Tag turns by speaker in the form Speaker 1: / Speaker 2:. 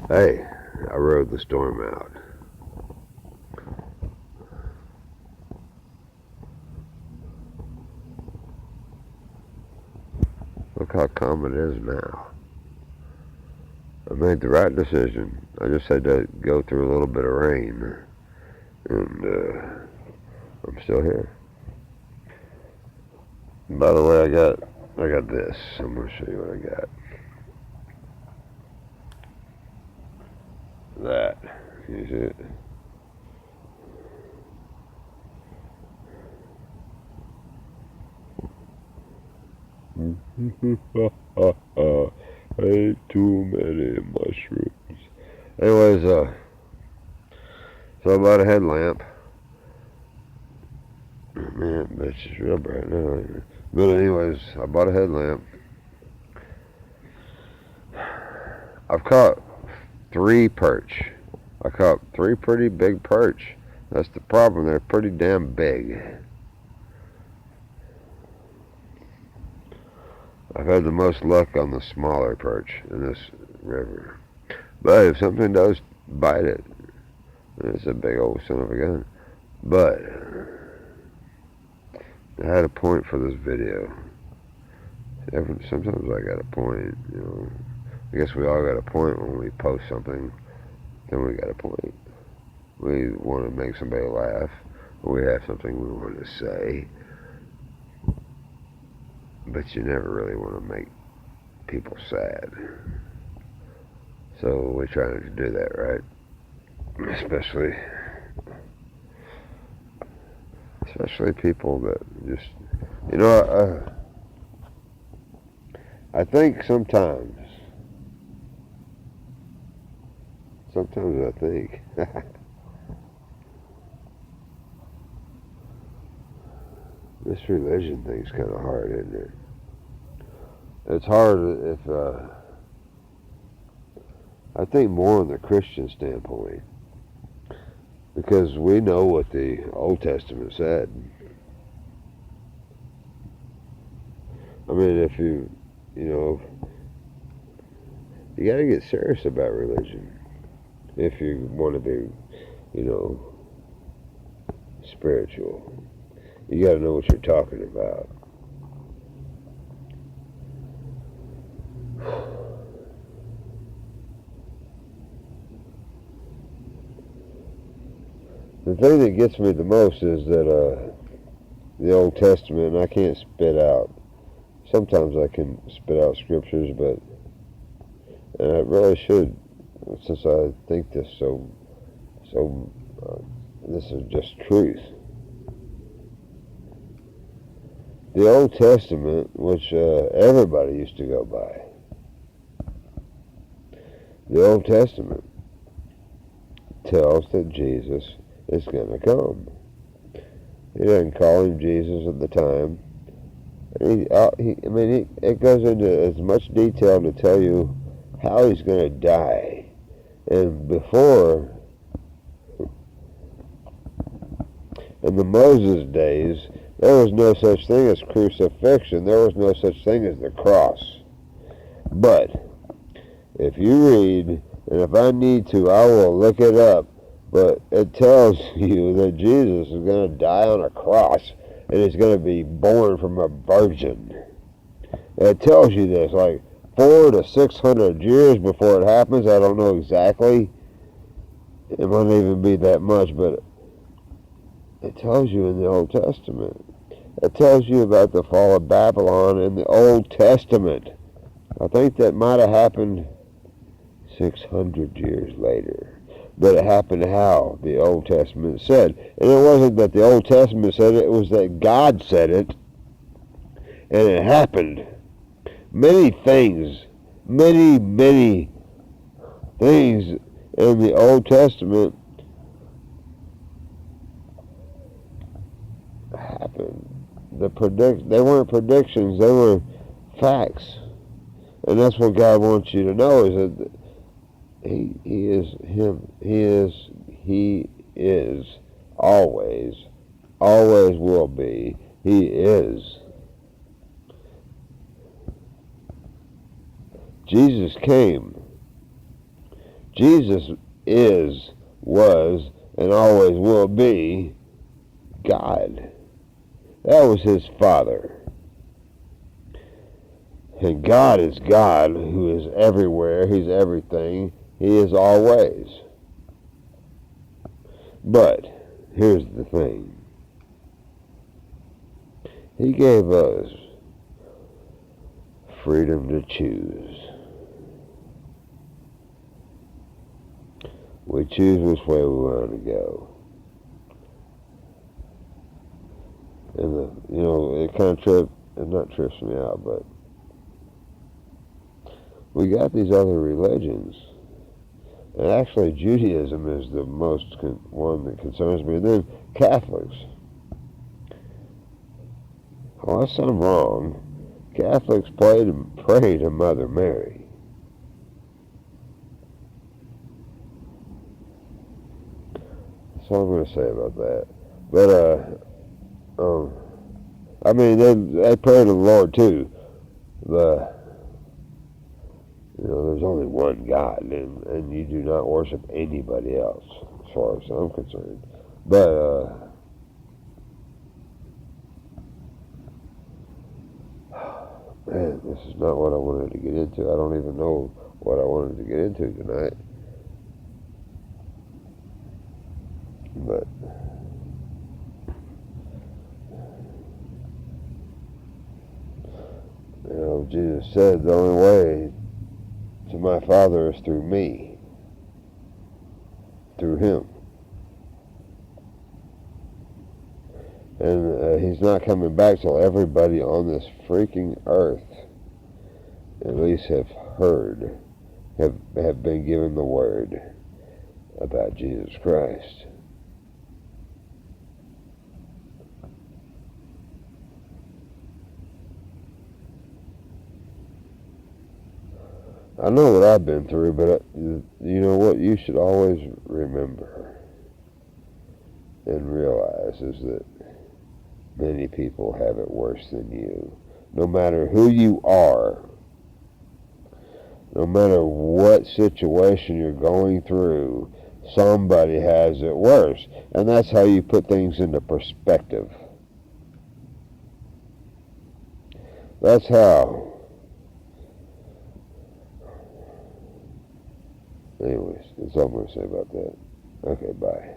Speaker 1: Hey, I rode the storm out. Look how calm it is now. I made the right decision. I just had to go through a little bit of rain, and I'm still here. And by the way, I got this. I'm gonna show you what I got. That. Can you see it? I ate too many mushrooms. Anyways, so I bought a headlamp. Man, bitch is real bright now. But anyways, I bought a headlamp. I've caught 3 perch. I caught 3 pretty big perch. That's the problem. They're pretty damn big. I've had the most luck on the smaller perch in this river. But if something does bite it, it's a big old son of a gun. But I had a point for this video. Sometimes I got a point, you know. I guess we all got a point when we post something. Then we got a point. We want to make somebody laugh. Or we have something we want to say. But you never really want to make people sad. So we try not to do that, right? Especially people that just, you know, I think sometimes I think this religion thing's kind of hard, isn't it? It's hard if, I think more on the Christian standpoint, because we know what the Old Testament said. I mean, if you know, you got to get serious about religion if you want to be, you know, spiritual. You got to know what you're talking about. The thing that gets me the most is that the Old Testament, and I can't spit out. Sometimes I can spit out scriptures, but and I really should, since I think this this is just truth. The Old Testament, which everybody used to go by, the Old Testament tells that Jesus is going to come. He doesn't call him Jesus at the time. It goes into as much detail to tell you how he's going to die. And before, in the Moses days, there was no such thing as crucifixion. There was no such thing as the cross. But if you read, and if I need to, I will look it up, but it tells you that Jesus is going to die on a cross, and he's going to be born from a virgin. It tells you this, like 400 to 600 years before it happens. I don't know exactly. It might even be that much, but it tells you in the Old Testament. It tells you about the fall of Babylon in the Old Testament. I think that might have happened 600 years later. But it happened how the Old Testament said. And it wasn't that the Old Testament said it, it was that God said it. And it happened. Many things in the Old Testament happened. They weren't predictions, they were facts. And that's what God wants you to know, is that He is Him. He is always will be. He is. Jesus came. Jesus is, was, and always will be God. That was his Father. And God is God, who is everywhere. He's everything. He is always. But here's the thing. He gave us freedom to choose. We choose which way we want to go. And it kind of not trips me out, but we got these other religions. And actually Judaism is the most one that concerns me. And then Catholics. Unless I'm wrong, Catholics pray to Mother Mary. That's all I'm going to say about that. But, I mean, they pray to the Lord too. There's only one God, and you do not worship anybody else, as far as I'm concerned. But, man, this is not what I wanted to get into. I don't even know what I wanted to get into tonight. But Jesus said the only way to my Father is through me, through him. And he's not coming back till everybody on this freaking earth at least have heard, have been given the word about Jesus Christ. I know what I've been through, but you know what you should always remember and realize is that many people have it worse than you. No matter who you are, no matter what situation you're going through, somebody has it worse. And that's how you put things into perspective. That's how. Anyways, that's all I'm going to say about that. Okay, bye.